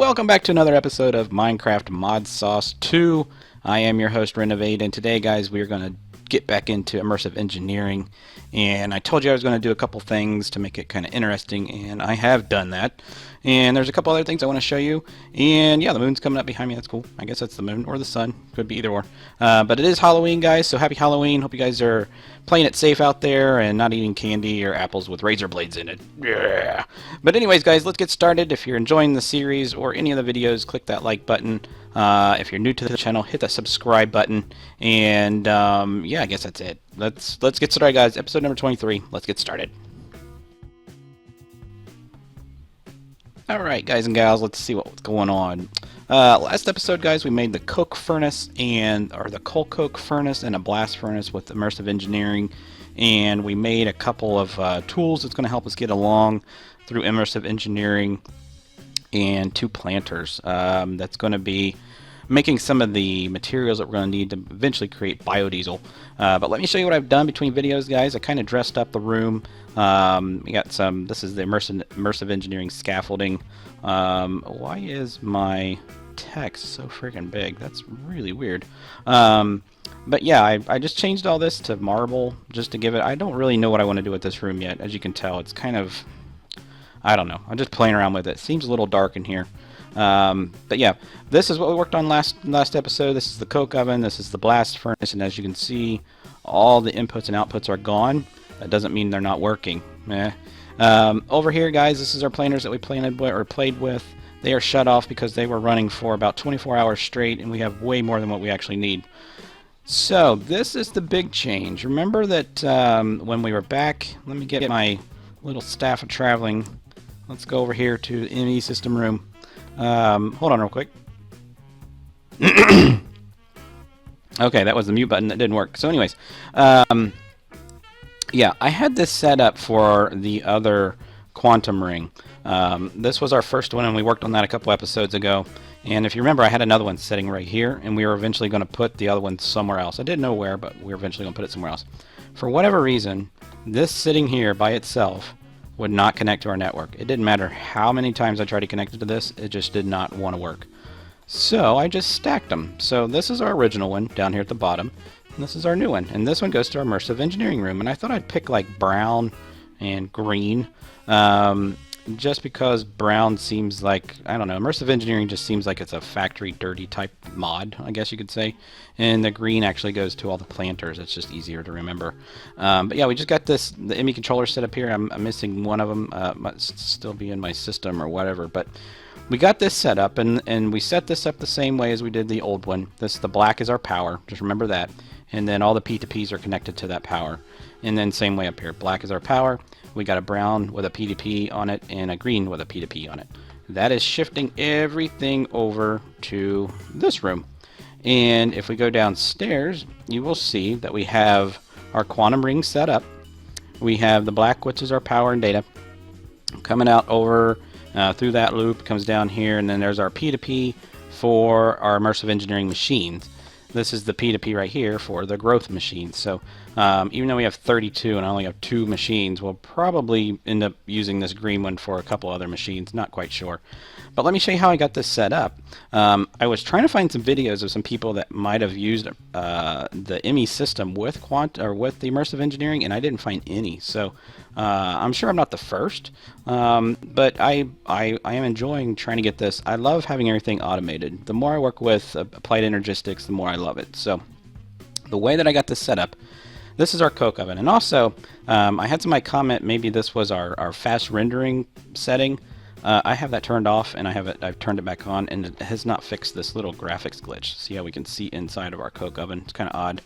Welcome back to another episode of Minecraft MODSAUCE 2. I am your host, Renovate, and today, guys, we are going to get back into immersive engineering. And I told you I was going to do a couple things to make it kind of interesting, and I have done that. And there's a couple other things I want to show you. And yeah, the moon's coming up behind me. That's cool. I guess that's the moon or the sun. Could be either or. But it is Halloween, guys, so happy Halloween. Hope you guys are playing it safe out there and not eating candy or apples with razor blades in it. Yeah. But anyways, guys, let's get started. If you're enjoying the series or any of the videos, click that like button. If you're new to the channel, hit that subscribe button. And yeah, I guess that's it. Let's get started, guys. Episode number 23. Let's get started. Alright, guys and gals, let's see what's going on. Last episode, guys, we made the coke furnace or the coal coke furnace and a blast furnace with immersive engineering, and we made a couple of tools that's going to help us get along through immersive engineering, and 2 planters that's going to be making some of the materials that we're going to need to eventually create biodiesel. But let me show you what I've done between videos, guys. I kind of dressed up the room. We got some, this is the immersive engineering scaffolding. Why is my text so freaking big? That's really weird. But yeah, I just changed all this to marble just to give it, I don't really know what I want to do with this room yet. As you can tell, it's kind of, I don't know. I'm just playing around with it. It seems a little dark in here. But yeah, this is what we worked on last episode. This is the coke oven, this is the blast furnace, and as you can see, all the inputs and outputs are gone. That doesn't mean they're not working. Over here, guys, this is our planters that we played with. They are shut off because they were running for about 24 hours straight, and we have way more than what we actually need. So this is the big change. Remember that when we were back, let me get my little staff of traveling. Let's go over here to the ME system room. Hold on real quick. Okay, that was the mute button that didn't work. So anyways, yeah, I had this set up for the other quantum ring. This was our first one, and we worked on that a couple episodes ago. And if you remember, I had another one sitting right here, and we were eventually going to put the other one somewhere else. I didn't know where, but we were eventually going to put it somewhere else. For whatever reason, this sitting here by itself would not connect to our network. It didn't matter how many times I tried to connect it to this, it just did not want to work. So I just stacked them. So this is our original one down here at the bottom, and this is our new one, and this one goes to our immersive engineering room. And I thought I'd pick like brown and green, just because brown seems like, I don't know, immersive engineering just seems like it's a factory dirty type mod, I guess you could say. And the green actually goes to all the planters. It's just easier to remember. But yeah, we just got the ME controller set up here. I'm missing one of them. Must still be in my system or whatever. But we got this set up, and we set this up the same way as we did the old one. The black is our power. Just remember that. And then all the P2Ps are connected to that power. And then same way up here. Black is our power. We got a brown with a P2P on it and a green with a P2P on it. That is shifting everything over to this room. And if we go downstairs, you will see that we have our quantum ring set up. We have the black, which is our power and data, coming out over through that loop, comes down here, and then there's our P2P for our immersive engineering machines. This is the P2P right here for the growth machine. So even though we have 32 and I only have 2 machines, we'll probably end up using this green one for a couple other machines. Not quite sure. But let me show you how I got this set up. I was trying to find some videos of some people that might have used the ME system with the immersive engineering, and I didn't find any. So I'm sure I'm not the first, but I am enjoying trying to get this. I love having everything automated. The more I work with applied energistics, the more I love it. So the way that I got this set up, this is our coke oven. And also, I had somebody comment maybe this was our fast rendering setting. I have that turned off, and I've turned it back on, and it has not fixed this little graphics glitch. See how we can see inside of our coke oven? It's kind of odd.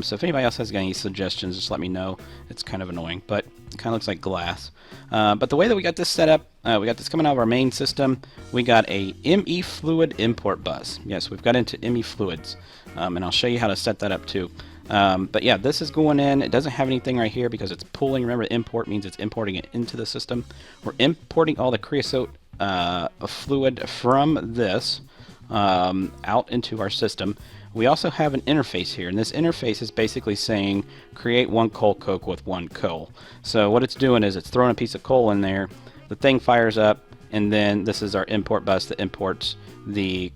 So if anybody else has any suggestions, just let me know. It's kind of annoying, but it kind of looks like glass. But the way that we got this set up, we got this coming out of our main system. We got a ME fluid import bus. Yes, we've got into ME fluids, and I'll show you how to set that up too. But yeah, this is going in. It doesn't have anything right here because it's pulling. Remember, import means it's importing it into the system. We're importing all the creosote fluid from this out into our system. We also have an interface here, and this interface is basically saying create 1 coal coke with 1 coal. So what it's doing is it's throwing a piece of coal in there. The thing fires up, and then this is our import bus that imports the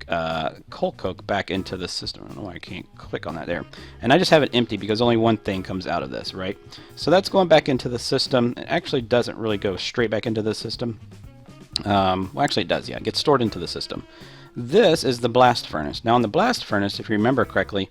coal coke back into the system. I don't know why I can't click on that there. And I just have it empty because only one thing comes out of this, right? So that's going back into the system. It actually doesn't really go straight back into the system. Well, actually it does, yeah. It gets stored into the system. This is the blast furnace. Now in the blast furnace, if you remember correctly,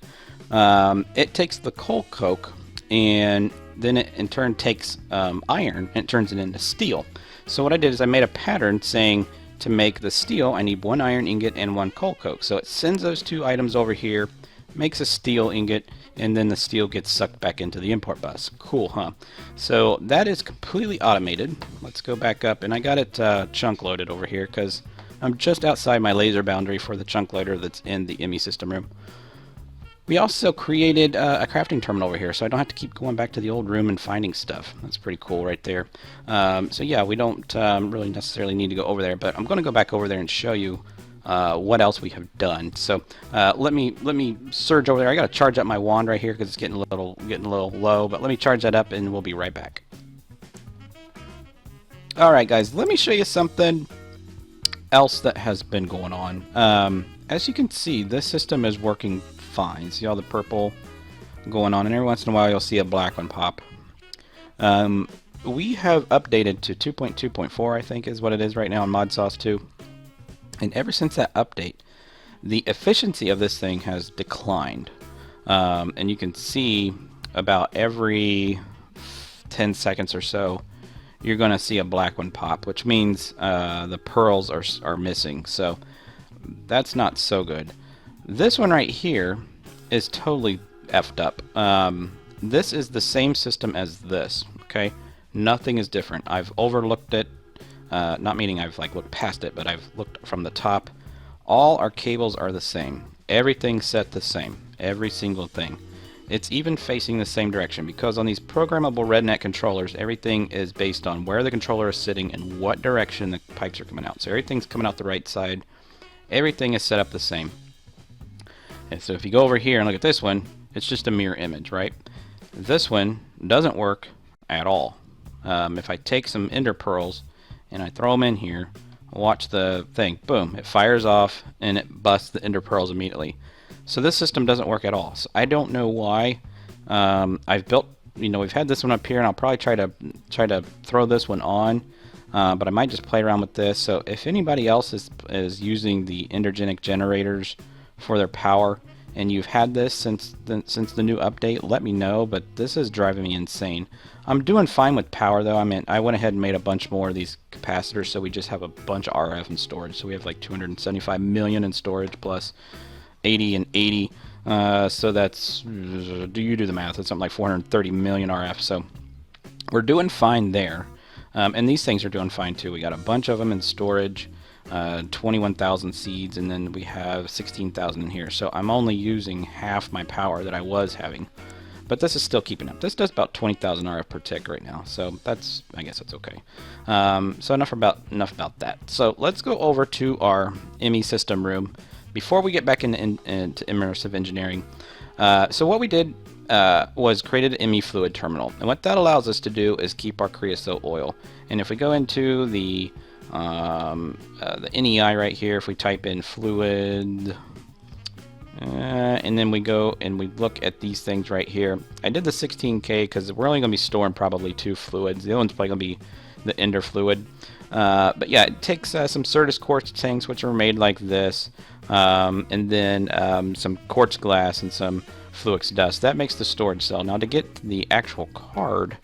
it takes the coal coke and then it in turn takes iron and it turns it into steel. So what I did is I made a pattern saying to make the steel I need 1 iron ingot and 1 coal coke. So it sends those 2 items over here, makes a steel ingot, and then the steel gets sucked back into the import bus. Cool, huh? So that is completely automated. Let's go back up, and I got it chunk loaded over here because I'm just outside my laser boundary for the chunk loader that's in the ME system room. We also created a crafting terminal over here, so I don't have to keep going back to the old room and finding stuff. That's pretty cool right there. So yeah, we don't really necessarily need to go over there, but I'm going to go back over there and show you what else we have done. So let me surge over there. I got to charge up my wand right here because it's getting a little low, but let me charge that up and we'll be right back. All right, guys, let me show you something else that has been going on. As you can see, this system is working fine. See all the purple going on, and every once in a while you'll see a black one pop. We have updated to 2.2.4, I think is what it is right now in MODSAUCE 2. And ever since that update, the efficiency of this thing has declined. And you can see about every 10 seconds or so, you're going to see a black one pop, which means the pearls are missing. So that's not so good. This one right here is totally effed up. This is the same system as this, okay? Nothing is different. I've overlooked it. Not meaning I've like looked past it, but I've looked from the top. All our cables are the same. Everything's set the same. Every single thing. It's even facing the same direction because on these programmable RedNet controllers, everything is based on where the controller is sitting and what direction the pipes are coming out. So everything's coming out the right side. Everything is set up the same. And so if you go over here and look at this one, it's just a mirror image, right? This one doesn't work at all. If I take some ender pearls and I throw them in here, watch the thing, boom, it fires off and it busts the ender pearls immediately. So this system doesn't work at all. So I don't know why. I've built, we've had this one up here, and I'll probably try to throw this one on, but I might just play around with this. So if anybody else is using the endergenic generators for their power, and you've had this since the new update, let me know. But this is driving me insane. I'm doing fine with power though. I mean, I went ahead and made a bunch more of these capacitors, so we just have a bunch of RF in storage. So we have like 275 million in storage plus 80 and 80. So that's, do the math? It's something like 430 million RF. So we're doing fine there. And these things are doing fine too. We got a bunch of them in storage. 21,000 seeds, and then we have 16,000 in here. So I'm only using half my power that I was having, but this is still keeping up. This does about 20,000 RF per tick right now, so that's, I guess that's okay. So enough about that. So let's go over to our ME system room before we get back into immersive engineering. So what we did was created an ME fluid terminal, and what that allows us to do is keep our creosote oil. And if we go into the NEI right here, if we type in fluid, and then we go and we look at these things right here. I did the 16K because we're only going to be storing probably 2 fluids. The other one's probably going to be the ender fluid. But yeah, it takes some Certus quartz tanks, which are made like this, and then some quartz glass and some Fluix dust. That makes the storage cell. Now to get the actual card,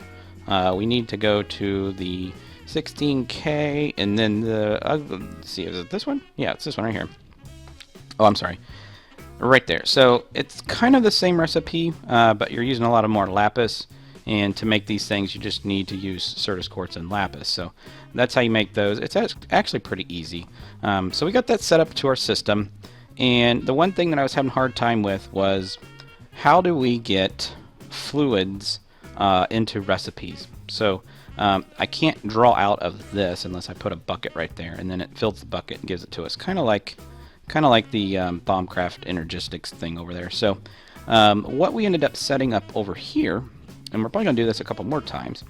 we need to go to the 16K, and then the, let's see, is it this one? Yeah, it's this one right here. Oh, I'm sorry. Right there. So it's kind of the same recipe, but you're using a lot of more lapis, and to make these things you just need to use Certus quartz and lapis. So that's how you make those. It's actually pretty easy. So we got that set up to our system, and the one thing that I was having a hard time with was how do we get fluids into recipes. So I can't draw out of this unless I put a bucket right there, and then it fills the bucket and gives it to us. Kind of like the Bombcraft Energistics thing over there. So what we ended up setting up over here, and we're probably going to do this a couple more times,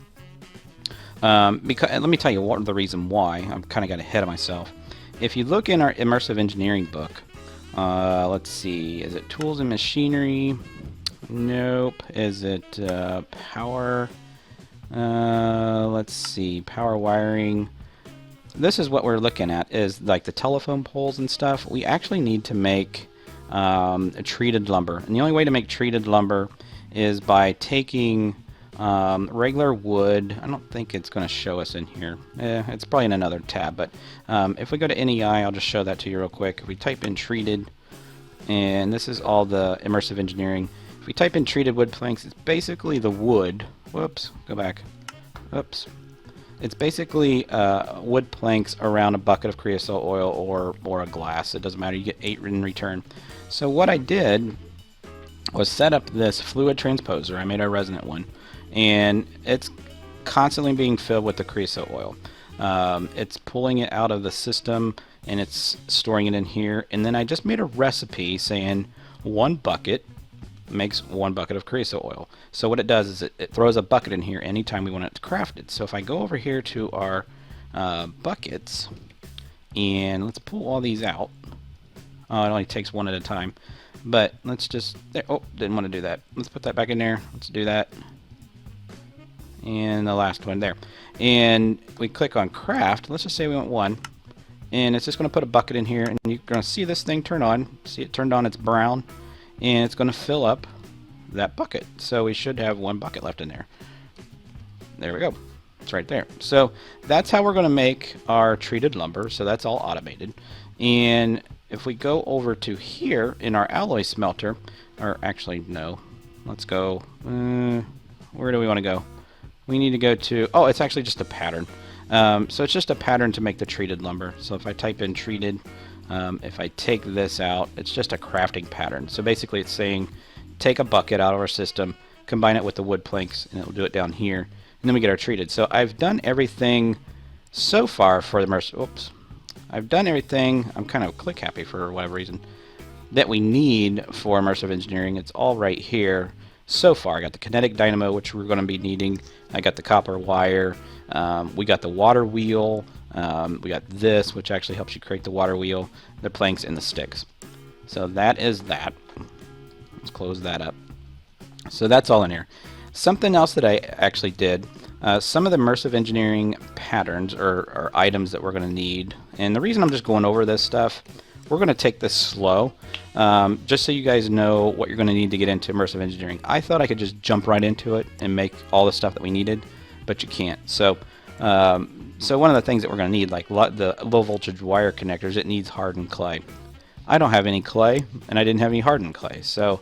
Because let me tell you what the reason why. I've kind of got ahead of myself. If you look in our immersive engineering book, let's see, is it tools and machinery? Nope. Is it power? Let's see, power wiring. This is what we're looking at, is like the telephone poles and stuff. We actually need to make a treated lumber, and the only way to make treated lumber is by taking regular wood. I don't think it's going to show us in here. It's probably in another tab, but if we go to NEI, I'll just show that to you real quick. If we type in treated, and this is all the immersive engineering. If we type in treated wood planks, it's basically the wood. Whoops, go back. Oops. It's basically wood planks around a bucket of creosote oil or a glass. It doesn't matter. You get 8 in return. So what I did was set up this fluid transposer. I made a resonant one, and it's constantly being filled with the creosote oil. It's pulling it out of the system and it's storing it in here. And then I just made a recipe saying 1 bucket makes 1 bucket of creosote oil. So what it does is it throws a bucket in here anytime we want it crafted. So if I go over here to our buckets, and let's pull all these out. It only takes 1 at a time, but let's just, there, oh, didn't want to do that. Let's put that back in there. Let's do that. And the last one there. And we click on craft. Let's just say we want 1. And it's just going to put a bucket in here, and you're going to see this thing turn on. See it turned on, it's brown. And it's going to fill up that bucket. So we should have 1 bucket left in there. There we go. It's right there. So that's how we're going to make our treated lumber. So that's all automated. And if we go over to here in our alloy smelter, or actually no, let's go, where do we want to go? We need to go to, oh, it's actually just a pattern. So it's just a pattern to make the treated lumber. So if I type in treated, if I take this out, it's just a crafting pattern. So basically it's saying take a bucket out of our system, combine it with the wood planks, and it'll do it down here, and then we get our treated. So I've done everything so far for the immersive, oops. I've done everything, I'm kind of click happy for whatever reason, that we need for immersive engineering. It's all right here so far. I got the kinetic dynamo, which we're going to be needing. I got the copper wire. We got the water wheel. We got this, which actually helps you create the water wheel, the planks, and the sticks. So that is that. Let's close that up. So that's all in here. Something else that I actually did, some of the immersive engineering patterns or items that we're going to need, and the reason I'm just going over this stuff, we're going to take this slow, just so you guys know what you're going to need to get into immersive engineering. I thought I could just jump right into it and make all the stuff that we needed, but you can't. So one of the things that we're going to need, like the low voltage wire connectors, it needs hardened clay. I don't have any clay, and I didn't have any hardened clay. So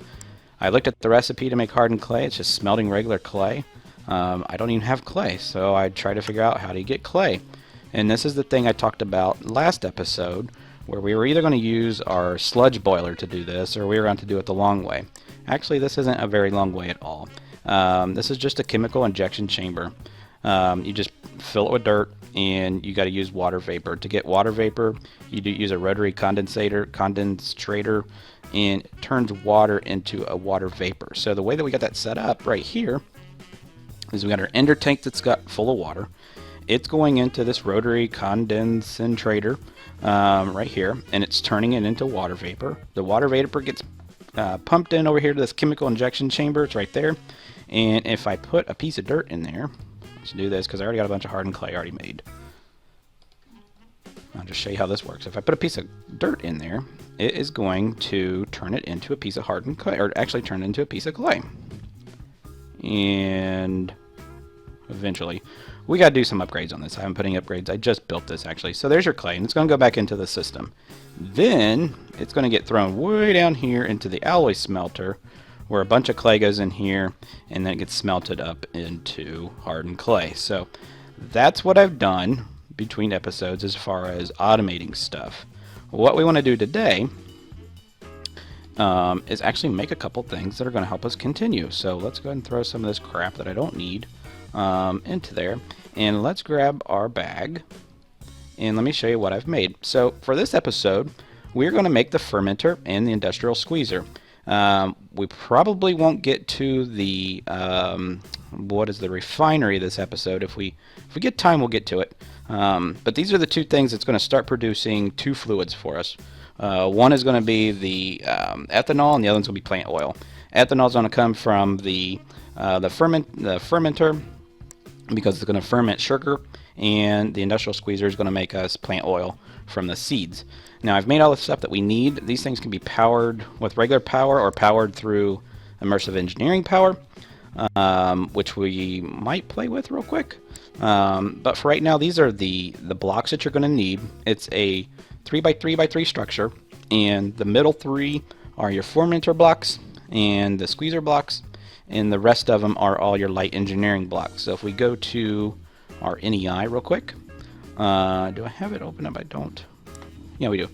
I looked at the recipe to make hardened clay. It's just smelting regular clay. I don't even have clay, so I tried to figure out how to get clay. And this is the thing I talked about last episode, where we were either going to use our sludge boiler to do this, or we were going to do it the long way. Actually, this isn't a very long way at all. This is just a chemical injection chamber. You just fill it with dirt, and you got to use water vapor. To get water vapor, you do use a rotary condensator, and it turns water into a water vapor. So the way that we got that set up right here is we got our ender tank that's got full of water. It's going into this rotary condensator right here, and it's turning it into water vapor. The water vapor gets pumped in over here to this chemical injection chamber. It's right there. And if I put a piece of dirt in there, let's do this because I already got a bunch of hardened clay already made. I'll just show you how this works. If I put a piece of dirt in there, it is going to turn it into a piece of hardened clay, or actually turn it into a piece of clay. And eventually, we got to do some upgrades on this. I haven't put any upgrades. I just built this actually. So there's your clay, and it's going to go back into the system. Then it's going to get thrown way down here into the alloy smelter, where a bunch of clay goes in here, and then it gets smelted up into hardened clay. So that's what I've done between episodes as far as automating stuff. What we want to do today is actually make a couple things that are going to help us continue. So let's go ahead and throw some of this crap that I don't need into there, and let's grab our bag, and let me show you what I've made. So for this episode, we're going to make the fermenter and the industrial squeezer. We probably won't get to the what is the refinery this episode. If we get time, we'll get to it. But these are the two things that's going to start producing two fluids for us. One is going to be the ethanol, and the other one's going to be plant oil. Ethanol is going to come from the fermenter, because it's going to ferment sugar, and the industrial squeezer is going to make us plant oil from the seeds. Now, I've made all the stuff that we need. These things can be powered with regular power or powered through immersive engineering power, which we might play with real quick. But for right now, these are the blocks that you're going to need. It's a 3x3x3 structure, and the middle three are your fermenter blocks and the squeezer blocks, and the rest of them are all your light engineering blocks. So if we go to our NEI real quick, do I have it open up? I don't. Yeah, we do.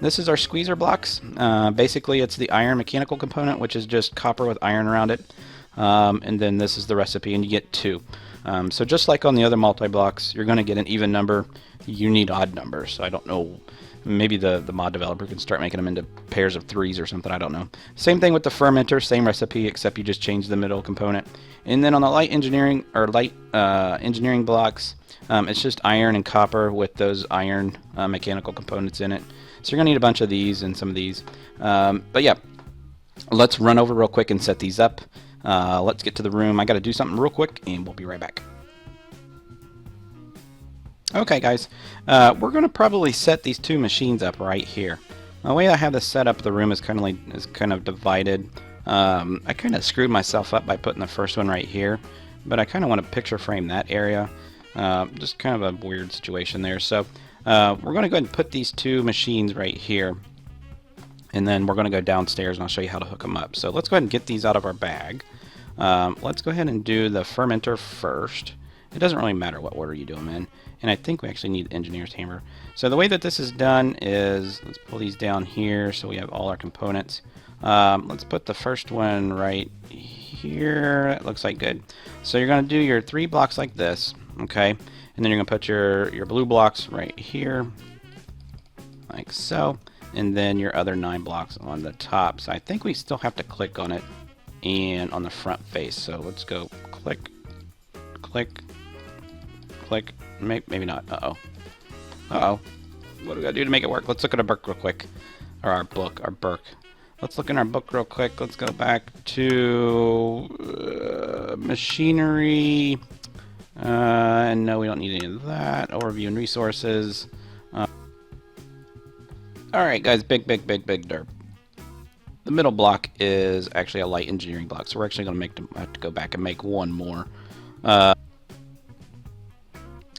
This is our squeezer blocks. Basically, it's the iron mechanical component, which is just copper with iron around it. And then this is the recipe, and you get two. So just like on the other multi-blocks, you're going to get an even number. You need odd numbers. So I don't know. Maybe the mod developer can start making them into pairs of threes or something. I don't know. Same thing with the fermenter. Same recipe, except you just change the middle component. And then on the light engineering engineering blocks, it's just iron and copper with those iron mechanical components in it. So you're going to need a bunch of these and some of these. But yeah, let's run over real quick and set these up. Let's get to the room. I got to do something real quick, and we'll be right back. Okay, guys, we're going to probably set these two machines up right here. The way I have this set up, the room is kind of divided. I kind of screwed myself up by putting the first one right here, but I kind of want to picture frame that area. Just kind of a weird situation there. So we're going to go ahead and put these two machines right here, and then we're going to go downstairs and I'll show you how to hook them up. So let's go ahead and get these out of our bag. Let's go ahead and do the fermenter first. It doesn't really matter what order you do them in. And I think we actually need the engineer's hammer. So the way that this is done is, let's pull these down here so we have all our components. Let's put the first one right here. It looks like good. So you're going to do your 3 blocks like this, okay? And then you're going to put your blue blocks right here, like so. And then your other 9 blocks on the top. So I think we still have to click on it and on the front face. So let's go click, click, click. Maybe not. Uh-oh. Uh-oh. What do we gotta do to make it work? Let's look at our book real quick. Or our book, our Burke. Let's look in our book real quick. Let's go back to machinery. And no, we don't need any of that. Overview and resources. Alright, guys. Big derp. The middle block is actually a light engineering block. So we're actually going to have to go back and make one more.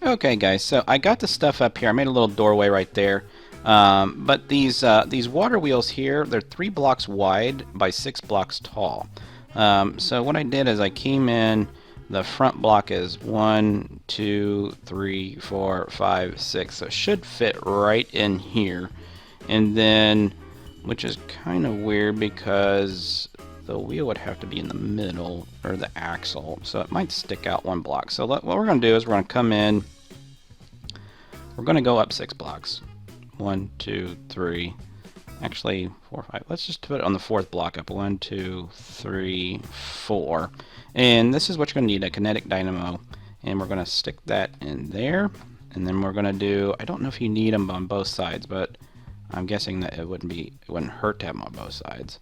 Okay, guys, so I got the stuff up here. I made a little doorway right there. But these water wheels here, they're 3 blocks wide by 6 blocks tall. So what I did is I came in, the front block is 1, 2, 3, 4, 5, 6. So it should fit right in here. And then, which is kind of weird because the wheel would have to be in the middle, or the axle. So it might stick out 1 block. So what we're going to do is we're going to come in. We're going to go up 6 blocks. 1, 2, 3, actually 4, 5. Let's just put it on the 4th block up. 1, 2, 3, 4. And this is what you're going to need, a kinetic dynamo. And we're going to stick that in there. And then we're going to do, I don't know if you need them on both sides, but I'm guessing that it wouldn't hurt to have them on both sides.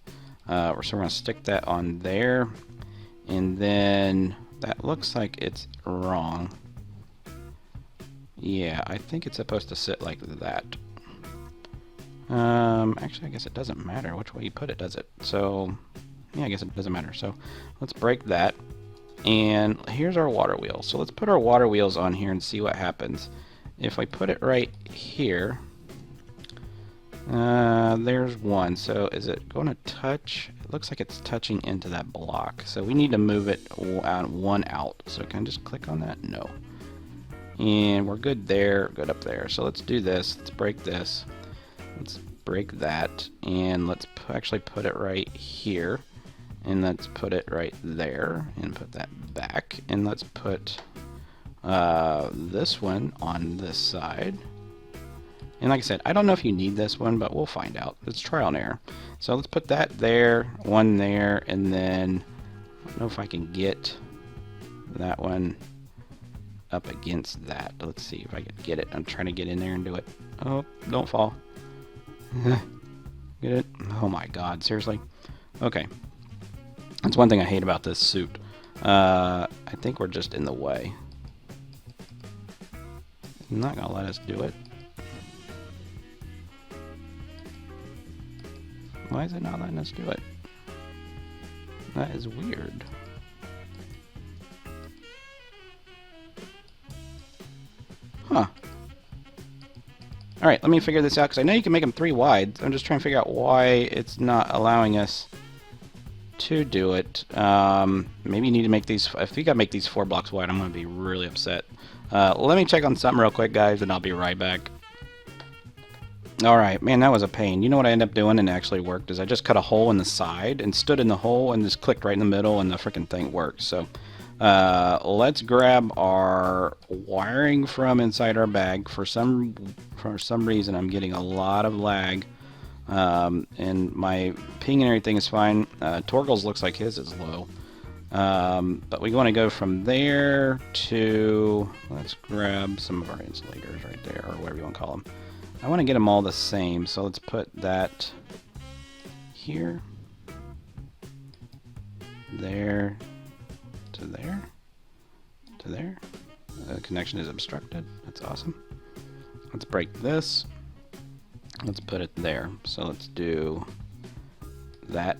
So we're going to stick that on there. And then that looks like it's wrong. Yeah, I think it's supposed to sit like that. Actually, I guess it doesn't matter which way you put it, does it? So, yeah, I guess it doesn't matter. So, let's break that. And here's our water wheel. So, let's put our water wheels on here and see what happens. If I put it right here, there's one. So, is it going to touch? It looks like it's touching into that block. So, we need to move it one out. So, can I just click on that? No. And we're good there, good up there. So let's do this. Let's break this. Let's break that. And let's actually put it right here. And let's put it right there. And put that back. And let's put this one on this side. And like I said, I don't know if you need this one, but we'll find out. It's trial and error. So let's put that there, one there, and then I don't know if I can get that one up against that. Let's see if I can get it. I'm trying to get in there and do it. Oh, don't fall. Get it? Oh my god, seriously? Okay. That's one thing I hate about this suit. I think we're just in the way. I'm not gonna let us do it. Why is it not letting us do it? That is weird. Huh. Alright, let me figure this out, because I know you can make them 3 wide. I'm just trying to figure out why it's not allowing us to do it. Maybe you need to make these... If you gotta make these 4 blocks wide, I'm going to be really upset. Let me check on something real quick, guys, and I'll be right back. Alright, man, that was a pain. You know what I ended up doing and it actually worked is I just cut a hole in the side and stood in the hole and just clicked right in the middle and the freaking thing worked. So let's grab our wiring from inside our bag. For some reason I'm getting a lot of lag and my ping and everything is fine. Torgle's looks like his is low. But we want to go from there to, let's grab some of our insulators right there, or whatever you want to call them. I want to get them all the same, so let's put that here, there, to there, to there. The connection is obstructed. That's awesome. Let's break this. Let's put it there. So let's do that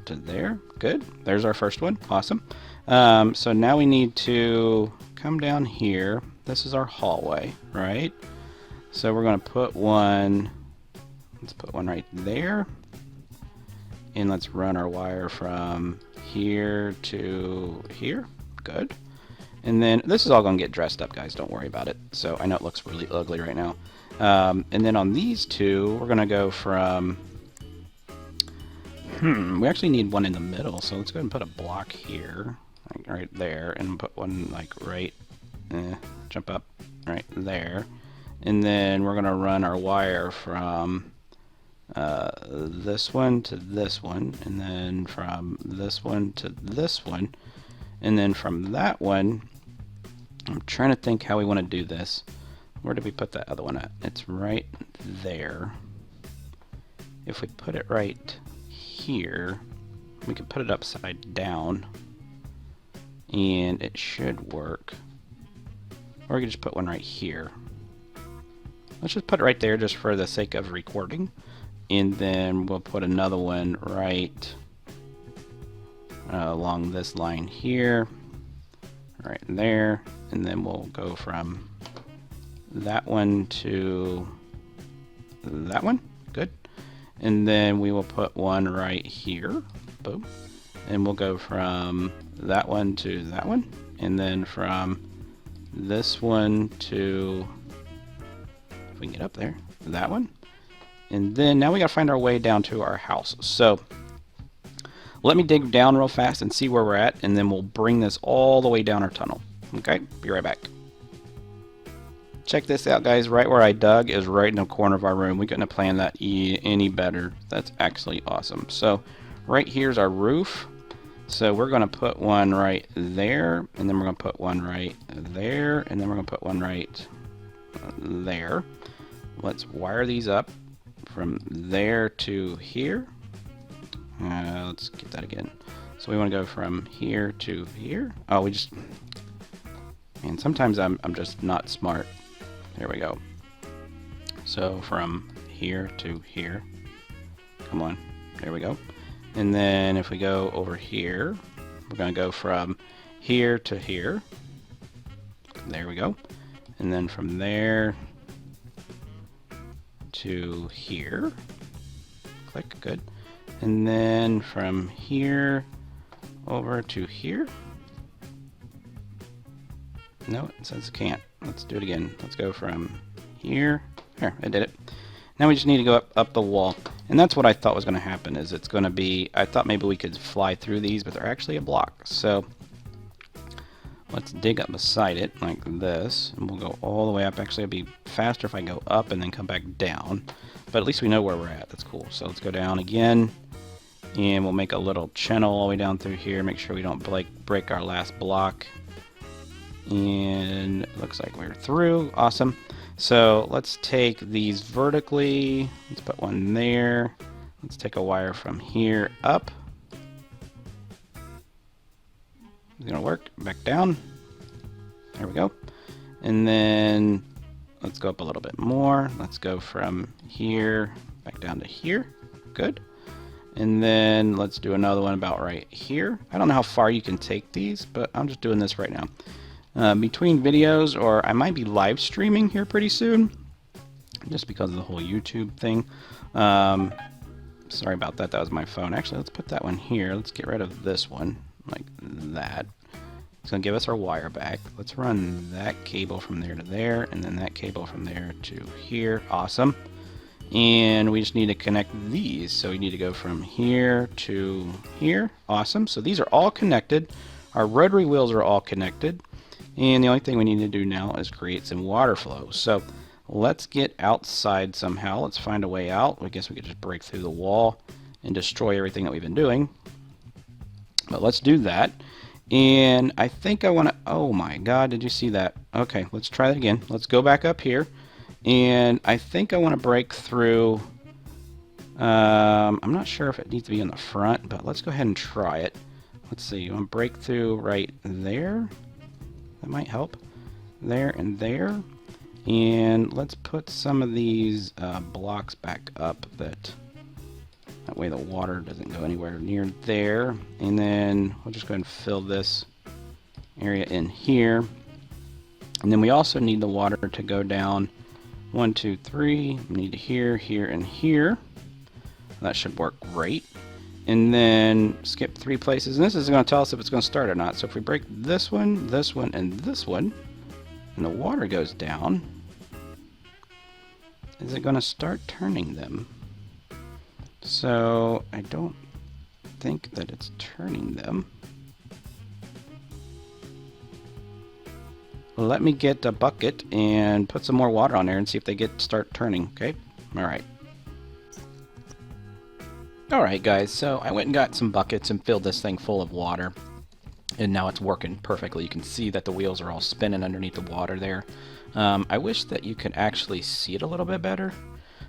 to there. Good. There's our first one. Awesome. So now we need to come down here. This is our hallway, right? So we're going to put one, let's put one right there, and let's run our wire from here to here. Good. And then this is all going to get dressed up, guys, don't worry about it. So I know it looks really ugly right now. And then on these two, we're going to go from, we actually need one in the middle, so let's go ahead and put a block here, like right there, and put one like right, jump up right there. And then we're going to run our wire from this one to this one, and then from this one to this one, and then from that one, I'm trying to think how we want to do this. Where did we put that other one at? It's right there. If we put it right here, we can put it upside down, and it should work. Or we can just put one right here. Let's just put it right there just for the sake of recording. And then we'll put another one right along this line here, right there. And then we'll go from that one to that one. Good. And then we will put one right here. Boom. And we'll go from that one to that one. And then from this one to, if we can get up there, that one. And then now we got to find our way down to our house. So let me dig down real fast and see where we're at, and then we'll bring this all the way down our tunnel. Okay, be right back. Check this out, guys. Right where I dug is right in the corner of our room. We couldn't have planned that any better. That's actually awesome. So right here's our roof. So we're going to put one right there, and then we're going to put one right there, and then we're going to put one right there. Let's wire these up from there to here. Let's get that again. So we want to go from here to here. Oh, we just, man, sometimes I'm just not smart. There we go. So from here to here. Come on. There we go. And then if we go over here, we're going to go from here to here. There we go. And then from there to here. Click. Good. And then from here over to here. No, it says can't. Let's do it again. Let's go from here. There, I did it. Now we just need to go up the wall. And that's what I thought was going to happen, is it's going to be, I thought maybe we could fly through these, but they're actually a block. So let's dig up beside it like this, and we'll go all the way up. Actually, it'd be faster if I go up and then come back down, but at least we know where we're at. That's cool. So let's go down again, and we'll make a little channel all the way down through here. Make sure we don't break our last block. And it looks like we're through. Awesome. So let's take these vertically. Let's put one there. Let's take a wire from here up. It's gonna work. Back down. There we go. And then let's go up a little bit more. Let's go from here back down to here. Good. And then let's do another one about right here. I don't know how far you can take these, but I'm just doing this right now. Between videos, or I might be live streaming here pretty soon, just because of the whole YouTube thing. Sorry about that. That was my phone. Actually, let's put that one here. Let's get rid of this one like that. It's going to give us our wire back. Let's run that cable from there to there, and then that cable from there to here. Awesome. And we just need to connect these. So we need to go from here to here. Awesome. So these are all connected. Our rotary wheels are all connected. And the only thing we need to do now is create some water flow. So let's get outside somehow. Let's find a way out. I guess we could just break through the wall and destroy everything that we've been doing. But let's do that. And I think I want to... Oh my god, did you see that? Okay, let's try that again. Let's go back up here. And I think I want to break through... I'm not sure if it needs to be in the front, but let's go ahead and try it. Let's see. You want to break through right there? That might help. There and there. And let's put some of these blocks back up, that way the water doesn't go anywhere near there. And then we'll just go ahead and fill this area in here. And then we also need the water to go down 1, 2, 3. We need to here, here, and here. That should work great. And then skip 3 places, and this is going to tell us if it's going to start or not. So if we break this one, and this one, and the water goes down, is it going to start turning them? So I don't think that it's turning them. Let me get a bucket and put some more water on there and see if they start turning. Okay, all right. Alright guys, so I went and got some buckets and filled this thing full of water, and now it's working perfectly. You can see that the wheels are all spinning underneath the water there. I wish that you could actually see it a little bit better,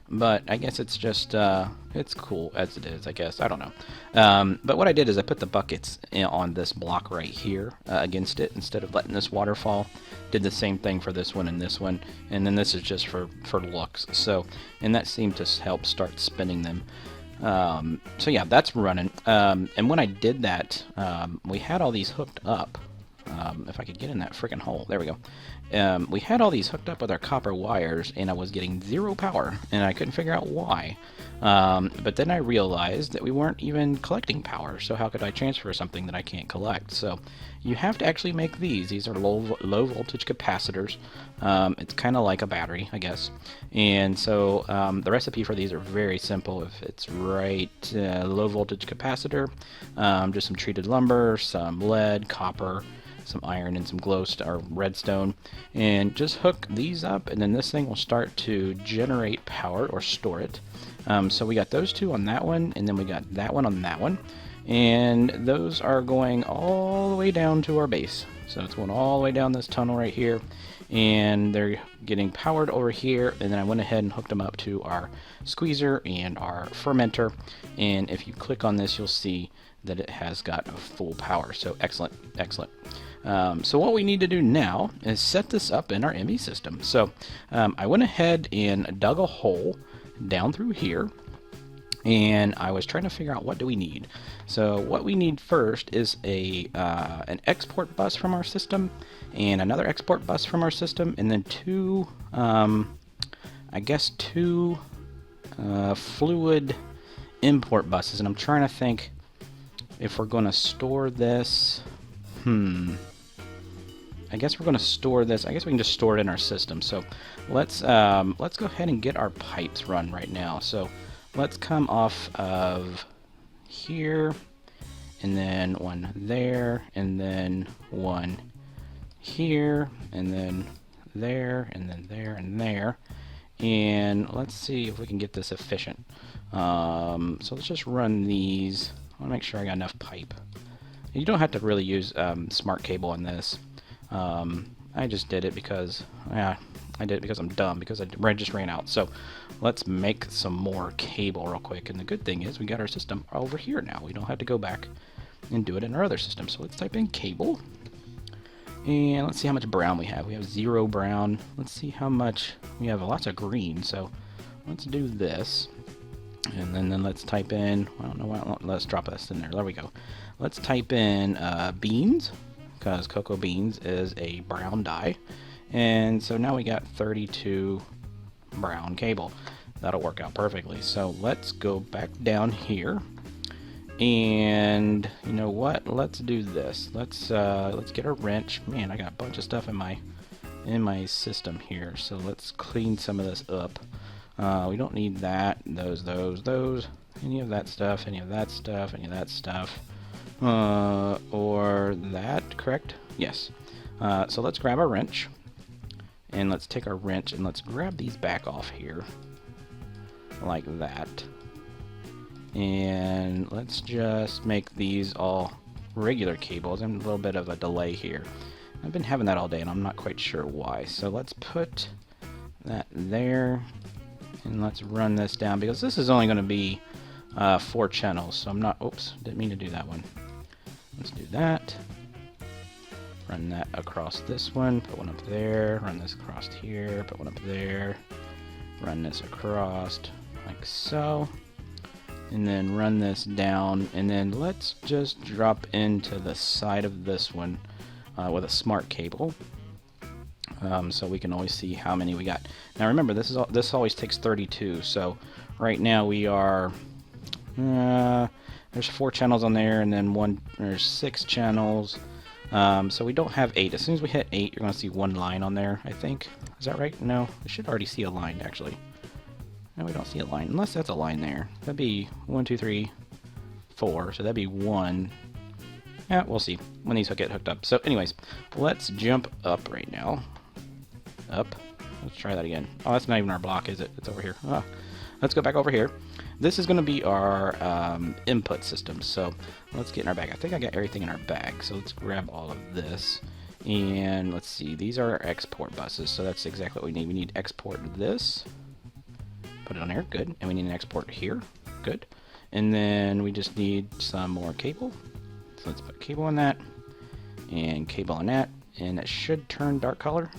but I guess it's just, it's cool as it is, I guess. I don't know. But what I did is I put the buckets on this block right here against it instead of letting this water fall. Did the same thing for this one and this one, and then this is just for looks. So, and that seemed to help start spinning them. So yeah, that's running. And when I did that, we had all these hooked up. If I could get in that freaking hole, there we go. We had all these hooked up with our copper wires, and I was getting 0 power, and I couldn't figure out why. But then I realized that we weren't even collecting power, so how could I transfer something that I can't collect? So you have to actually make these. These are low voltage capacitors. It's kind of like a battery, I guess. And so the recipe for these are very simple. If it's right, low voltage capacitor, just some treated lumber, some lead, copper, some iron, and some or redstone, and just hook these up, and then this thing will start to generate power or store it. So we got those 2 on that one, and then we got that one on that one, and those are going all the way down to our base. So it's going all the way down this tunnel right here, and they're getting powered over here. And then I went ahead and hooked them up to our squeezer and our fermenter, and if you click on this, you'll see that it has got full power. So excellent, excellent. So what we need to do now is set this up in our ME system. So I went ahead and dug a hole down through here, and I was trying to figure out what do we need. So what we need first is an export bus from our system, and another export bus from our system, and then 2 fluid import buses. And I'm trying to think if we're going to store this. I guess we're going to store this. I guess we can just store it in our system. So let's go ahead and get our pipes run right now. So let's come off of here, and then one there, and then one here, and then there, and then there, and there. And let's see if we can get this efficient. So let's just run these. I want to make sure I got enough pipe. You don't have to really use smart cable on this. I just did it because, I did it because I'm dumb, because I just ran out. So let's make some more cable real quick. And the good thing is we got our system over here now. We don't have to go back and do it in our other system. So let's type in cable. And let's see how much brown we have. We have 0 brown. Let's see how much. We have lots of green. So let's do this. And then let's type in, I don't know why, let's drop this in there. There we go. Let's type in beans, because cocoa beans is a brown dye. And so now we got 32 brown cable. That'll work out perfectly. So let's go back down here. And you know what? Let's do this. Let's get a wrench. Man, I got a bunch of stuff in my system here. So let's clean some of this up. We don't need that, those, any of that stuff, any of that stuff, any of that stuff, or that, correct? Yes. So let's grab our wrench, and let's take our wrench, and let's grab these back off here, like that. And let's just make these all regular cables, and a little bit of a delay here. I've been having that all day, and I'm not quite sure why. So let's put that there. And let's run this down, because this is only going to be 4 channels. So I'm not, oops, didn't mean to do that one. Let's do that. Run that across this one, put one up there, run this across here, put one up there, run this across like so. And then run this down, and then let's just drop into the side of this one with a smart cable. So we can always see how many we got. Now remember, this always takes 32. So right now we are there's 4 channels on there, and then there's 6 channels. So we don't have 8. As soon as we hit 8, you're going to see 1 line on there, I think. Is that right? No, we should already see a line actually. No, we don't see a line, unless that's a line there. That'd be 1, 2, 3, 4. So that'd be 1. Yeah, we'll see when these get hooked up. So anyways, let's jump up right now. Up. Let's try that again. Oh, that's not even our block, is it? It's over here. Ah. Let's go back over here. This is going to be our input system. So let's get in our bag. I think I got everything in our bag. So let's grab all of this. And let's see. These are our export buses. So that's exactly what we need. We need export this. Put it on there. Good. And we need an export here. Good. And then we just need some more cable. So let's put cable on that. And cable on that. And it should turn dark color.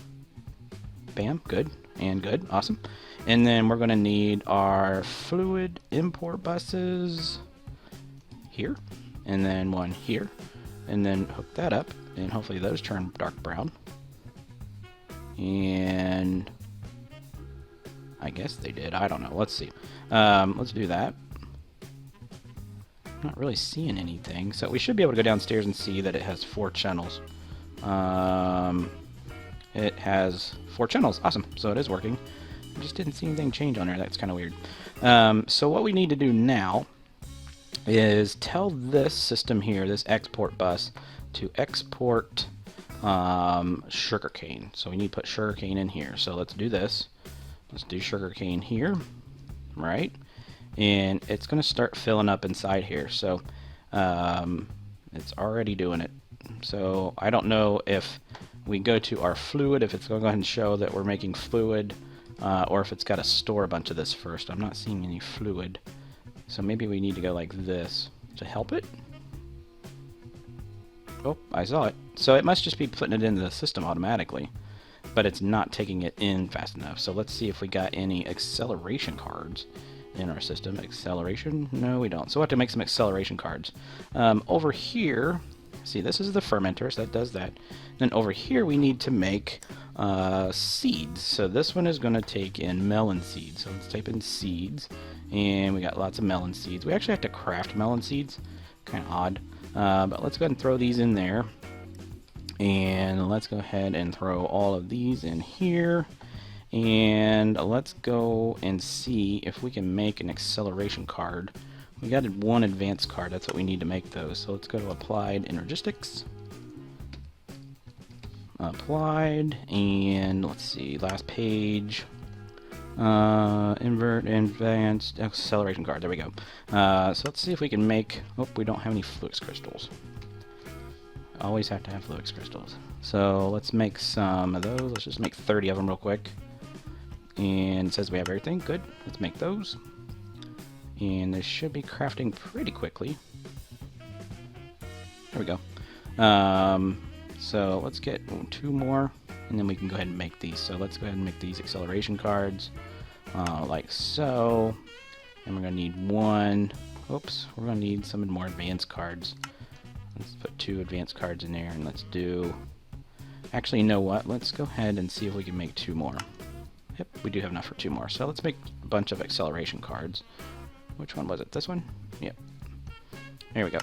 Bam, good, and good, awesome. And then we're going to need our fluid import buses here, and then one here, and then hook that up, and hopefully those turn dark brown. And I guess they did, I don't know, let's see. Let's do that. I'm not really seeing anything, so we should be able to go downstairs and see that it has 4 channels. It has 4 channels. Awesome. So it is working. I just didn't see anything change on there. That's kind of weird. So what we need to do now is tell this system here, this export bus, to export sugarcane. So we need to put sugarcane in here. So let's do this. Let's do sugarcane here. Right? And it's going to start filling up inside here. So it's already doing it. So I don't know if we go to our fluid, if it's going to go ahead and show that we're making fluid, or if it's got to store a bunch of this first. I'm not seeing any fluid. So maybe we need to go like this to help it. Oh, I saw it. So it must just be putting it into the system automatically, but it's not taking it in fast enough. So let's see if we got any acceleration cards in our system. Acceleration? No, we don't. So we'll have to make some acceleration cards. Over here, see, this is the fermenter, so that does that. Then over here we need to make seeds. So this one is going to take in melon seeds. So let's type in seeds, and we got lots of melon seeds. We actually have to craft melon seeds. Kind of odd. But let's go ahead and throw these in there. And let's go ahead and throw all of these in here. And let's go and see if we can make an acceleration card. We got 1 advanced card. That's what we need to make those. So let's go to Applied Energistics. applied, and let's see, last page. Invert advanced acceleration card. There we go. So let's see if we can make. Oh, we don't have any Fluix crystals. Always have to have Fluix crystals. So let's make some of those. Let's just make 30 of them real quick. And it says we have everything. Good. Let's make those. And this should be crafting pretty quickly. There we go. So let's get 2 more, and then we can go ahead and make these. So let's go ahead and make these acceleration cards, like so. And we're going to need 1. Oops, we're going to need some more advanced cards. Let's put 2 advanced cards in there, and let's do... Actually, you know what? Let's go ahead and see if we can make 2 more. Yep, we do have enough for 2 more. So let's make a bunch of acceleration cards. Which one was it? This one? Yep. There we go.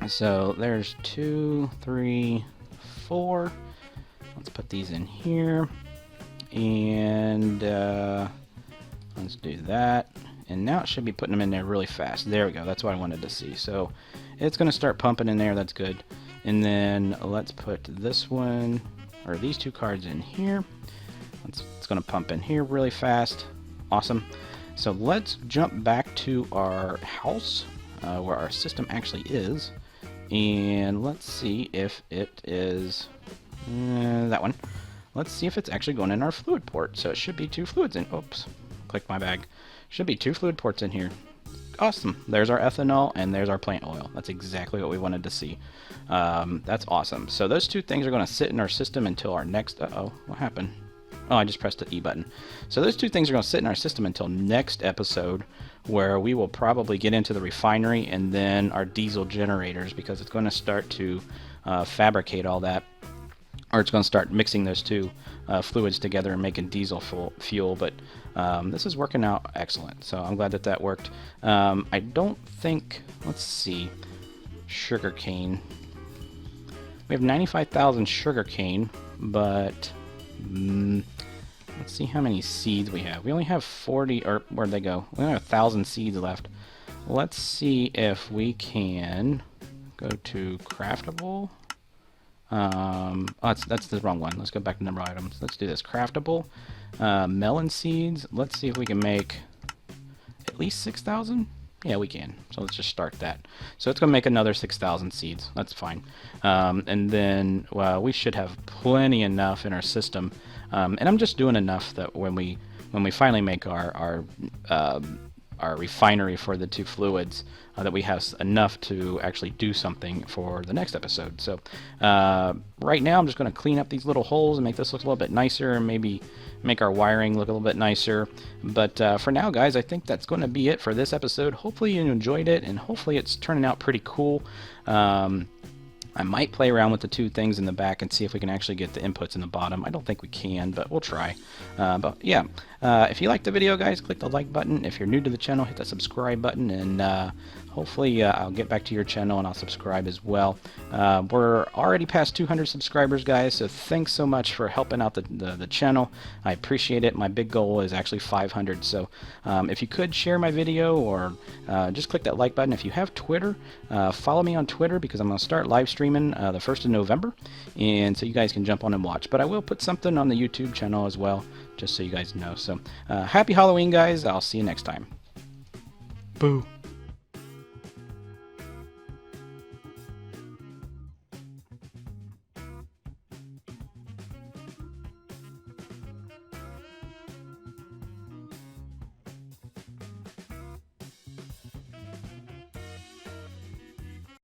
So there's 2, 3, 4. Let's put these in here. And let's do that. And now it should be putting them in there really fast. There we go. That's what I wanted to see. So it's going to start pumping in there. That's good. And then let's put this one, or these 2 cards in here. It's going to pump in here really fast. Awesome. So let's jump back to our house, where our system actually is. And let's see if it is that one. Let's see if it's actually going in our fluid port. So it should be 2 fluids in. Oops, clicked my bag. Should be 2 fluid ports in here. Awesome. There's our ethanol and there's our plant oil. That's exactly what we wanted to see. That's awesome. So those 2 things are going to sit in our system until our next... Uh-oh, what happened? Oh, I just pressed the E button. So those 2 things are going to sit in our system until next episode, where we will probably get into the refinery and then our diesel generators, because it's going to start to fabricate all that, or it's going to start mixing those 2 fluids together and making diesel fuel. But this is working out excellent, so I'm glad that that worked. I don't think... Let's see. Sugarcane. We have 95,000 sugarcane, but... let's see how many seeds we have. We only have 40, or where'd they go? We only have 1,000 seeds left. Let's see if we can go to craftable. Oh, that's the wrong one. Let's go back to number of items. Let's do this. Craftable. Melon seeds. Let's see if we can make at least 6,000. Yeah, we can. So let's just start that. So it's going to make another 6,000 seeds. That's fine. And then we should have plenty enough in our system. And I'm just doing enough that when we finally make our refinery for the 2 fluids, that we have enough to actually do something for the next episode. So right now I'm just going to clean up these little holes and make this look a little bit nicer, and maybe make our wiring look a little bit nicer. But for now, guys, I think that's going to be it for this episode. Hopefully you enjoyed it, and hopefully it's turning out pretty cool. I might play around with the 2 things in the back and see if we can actually get the inputs in the bottom. I don't think we can, but we'll try. But yeah, if you liked the video, guys, click the like button. If you're new to the channel, hit the subscribe button, and hopefully I'll get back to your channel and I'll subscribe as well. We're already past 200 subscribers, guys, so thanks so much for helping out the channel. I appreciate it. My big goal is actually 500, so if you could share my video, or just click that like button. If you have Twitter, follow me on Twitter, because I'm going to start live streaming the 1st of November, and so you guys can jump on and watch. But I will put something on the YouTube channel as well, just so you guys know. So happy Halloween, guys. I'll see you next time. Boo.